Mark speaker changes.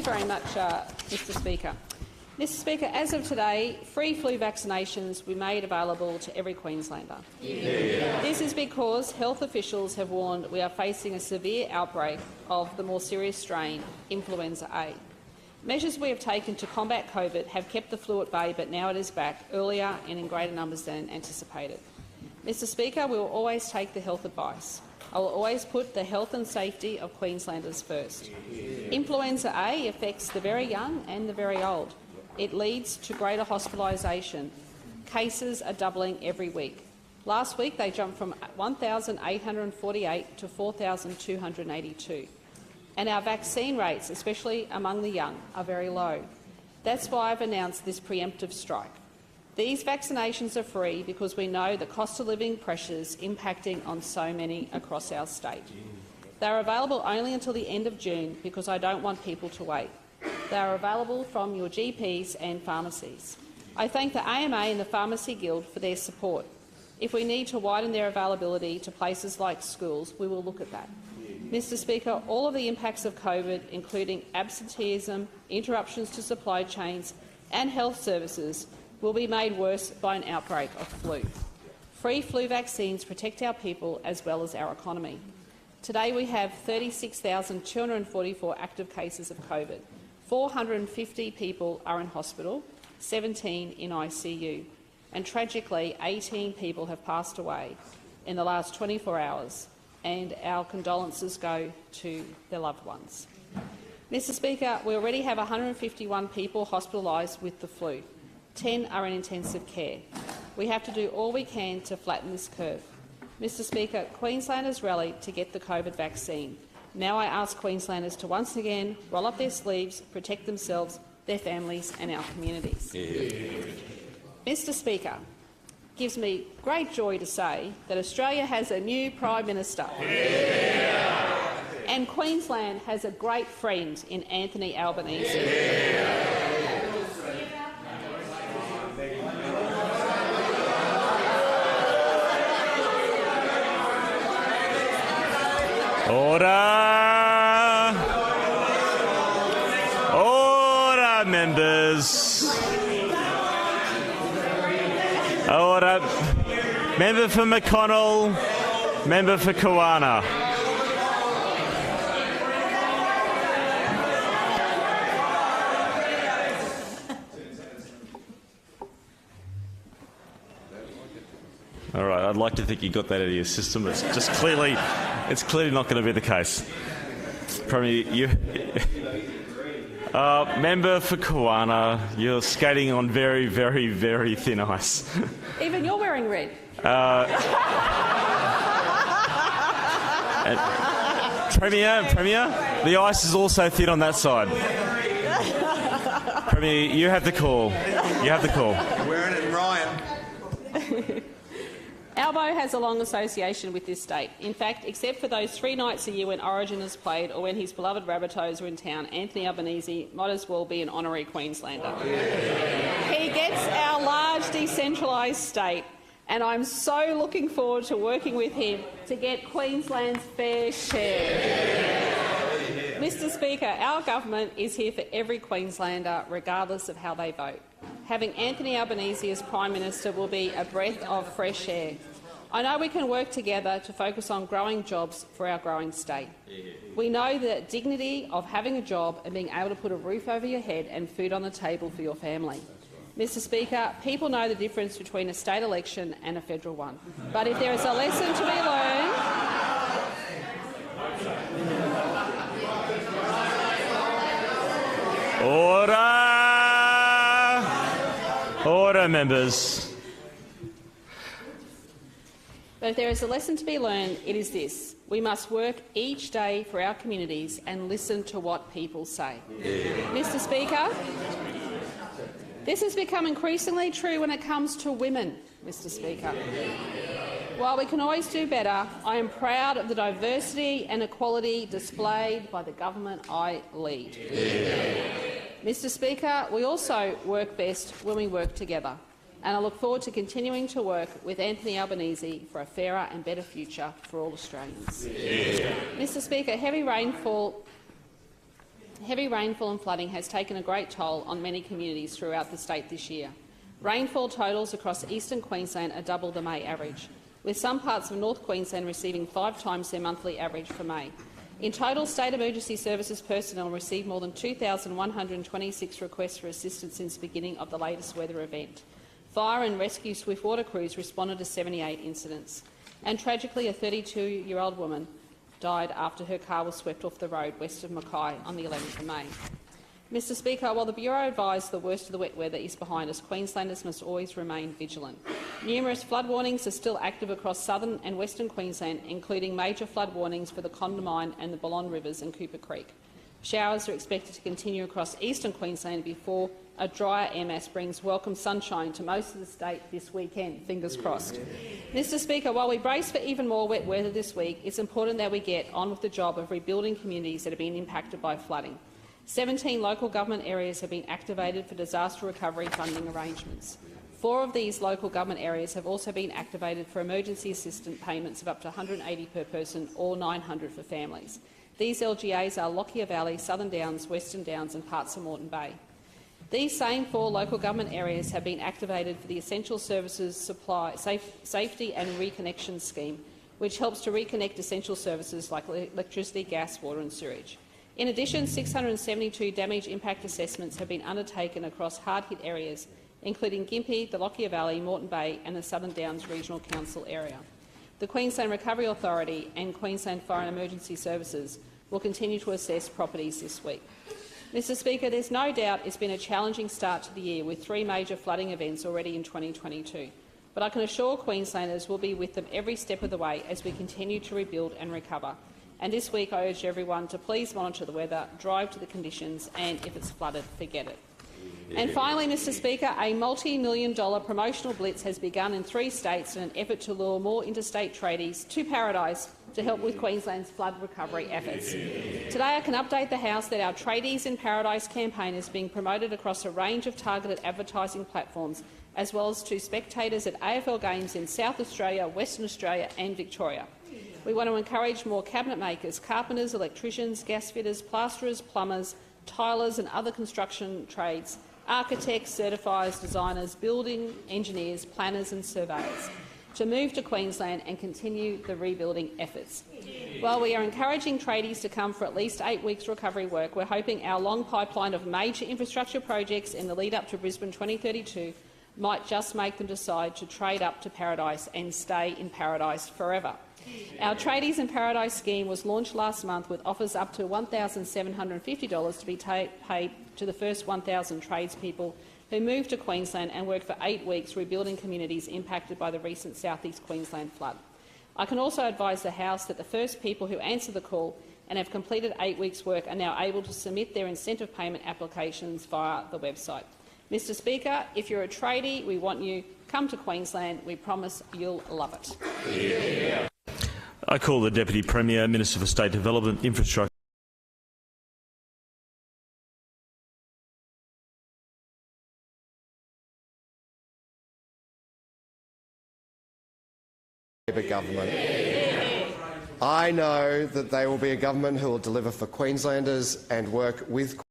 Speaker 1: very much, Mr Speaker. Mr Speaker, as of today, free flu vaccinations will be made available to every Queenslander. Yeah. This is because health officials have warned we are facing a severe outbreak of the more serious strain, influenza A. Measures we have taken to combat COVID have kept the flu at bay, but now it is back earlier and in greater numbers than anticipated. Mr Speaker, we will always take the health advice. I will always put the health and safety of Queenslanders first. Influenza A affects the very young and the very old. It leads to greater hospitalisation. Cases are doubling every week. Last week they jumped from 1,848 to 4,282. And our vaccine rates, especially among the young, are very low. That's why I've announced this preemptive strike. These vaccinations are free because we know the cost of living pressures impacting on so many across our state. They are available only until the end of June because I don't want people to wait. They are available from your GPs and pharmacies. I thank the AMA and the Pharmacy Guild for their support. If we need to widen their availability to places like schools, we will look at that. Mr Speaker, all of the impacts of COVID, including absenteeism, interruptions to supply chains and health services, will be made worse by an outbreak of flu. Free flu vaccines protect our people as well as our economy. Today we have 36,244 active cases of COVID. 450 people are in hospital, 17 in ICU, and tragically 18 people have passed away in the last 24 hours, and our condolences go to their loved ones. Mr Speaker, we already have 151 people hospitalised with the flu. 10 are in intensive care. We have to do all we can to flatten this curve. Mr Speaker, Queenslanders rallied to get the COVID vaccine. Now I ask Queenslanders to once again roll up their sleeves, protect themselves, their families and our communities. Yeah. Mr Speaker, it gives me great joy to say that Australia has a new Prime Minister. Yeah. And Queensland has a great friend in Anthony Albanese. Yeah.
Speaker 2: Order! Order, members! Order. Member for McConnell, member for Kawana. All right, I'd like to think you got that out of your system. It's just clearly not going to be the case. Premier, member for Kawana, you're skating on very, very, very thin ice.
Speaker 1: Even you're wearing red.
Speaker 2: Premier, the ice is also thin on that side. Premier, you have the call. You have the call.
Speaker 3: You're wearing it, Ryan.
Speaker 1: Albo has a long association with this state. In fact, except for those 3 nights a year when Origin is played or when his beloved Rabbitohs are in town, Anthony Albanese might as well be an honorary Queenslander. Yeah. He gets our large decentralised state, and I'm so looking forward to working with him to get Queensland's fair share. Yeah. Mr Speaker, our government is here for every Queenslander, regardless of how they vote. Having Anthony Albanese as Prime Minister will be a breath of fresh air. I know we can work together to focus on growing jobs for our growing state. We know the dignity of having a job and being able to put a roof over your head and food on the table for your family. Mr Speaker, people know the difference between a state election and a federal one. But if there is a lesson to be learned,
Speaker 2: Order, members.
Speaker 1: But if there is a lesson to be learned, it is this. We must work each day for our communities and listen to what people say. Yeah. Mr Speaker, this has become increasingly true when it comes to women, Mr Speaker. While we can always do better, I am proud of the diversity and equality displayed by the government I lead. Yeah. Mr Speaker, we also work best when we work together, and I look forward to continuing to work with Anthony Albanese for a fairer and better future for all Australians. Yeah. Mr Speaker, heavy rainfall Heavy rainfall and flooding has taken a great toll on many communities throughout the state this year. Rainfall totals across eastern Queensland are double the May average, with some parts of North Queensland receiving 5 times their monthly average for May. In total, State Emergency Services personnel received more than 2,126 requests for assistance since the beginning of the latest weather event. Fire and rescue swiftwater crews responded to 78 incidents. And tragically, a 32-year-old woman died after her car was swept off the road west of Mackay on the 11th of May. Mr Speaker, while the Bureau advised the worst of the wet weather is behind us, Queenslanders must always remain vigilant. Numerous flood warnings are still active across southern and western Queensland, including major flood warnings for the Condamine and the Ballon Rivers and Cooper Creek. Showers are expected to continue across eastern Queensland before a drier air mass brings welcome sunshine to most of the state this weekend. Fingers crossed. Mr Speaker, while we brace for even more wet weather this week, it's important that we get on with the job of rebuilding communities that have been impacted by flooding. 17 local government areas have been activated for disaster recovery funding arrangements. 4 of these local government areas have also been activated for emergency assistance payments of up to $180 per person or $900 for families. These LGAs are Lockyer Valley, Southern Downs, Western Downs and parts of Moreton Bay. These same 4 local government areas have been activated for the Essential Services Supply Safety and Reconnection Scheme, which helps to reconnect essential services like electricity, gas, water and sewage. In addition, 672 damage impact assessments have been undertaken across hard-hit areas, including Gympie, the Lockyer Valley, Moreton Bay and the Southern Downs Regional Council area. The Queensland Recovery Authority and Queensland Fire and Emergency Services will continue to assess properties this week. Mr Speaker, there's no doubt it's been a challenging start to the year with 3 major flooding events already in 2022, but I can assure Queenslanders we'll be with them every step of the way as we continue to rebuild and recover. And this week I urge everyone to please monitor the weather, drive to the conditions and, if it's flooded, forget it. And finally, Mr Speaker, a multi-million-dollar promotional blitz has begun in 3 states in an effort to lure more interstate tradies to Paradise to help with Queensland's flood recovery efforts. Today I can update the House that our Tradies in Paradise campaign is being promoted across a range of targeted advertising platforms, as well as to spectators at AFL games in South Australia, Western Australia and Victoria. We want to encourage more cabinet makers, carpenters, electricians, gas fitters, plasterers, plumbers, tilers and other construction trades, architects, certifiers, designers, building engineers, planners and surveyors to move to Queensland and continue the rebuilding efforts. While we are encouraging tradies to come for at least 8 weeks recovery work, we're hoping our long pipeline of major infrastructure projects in the lead-up to Brisbane 2032 might just make them decide to trade up to Paradise and stay in Paradise forever. Our Tradies in Paradise scheme was launched last month with offers up to $1,750 to be paid to the first 1,000 tradespeople who move to Queensland and work for 8 weeks rebuilding communities impacted by the recent South East Queensland flood. I can also advise the House that the first people who answer the call and have completed 8 weeks' work are now able to submit their incentive payment applications via the website. Mr Speaker, if you're a tradie, we want you. Come to Queensland. We promise you'll love it.
Speaker 2: Yeah. I call the Deputy Premier, Minister for State Development, Infrastructure.
Speaker 3: Government. I know that they will be a government who will deliver for Queenslanders and work with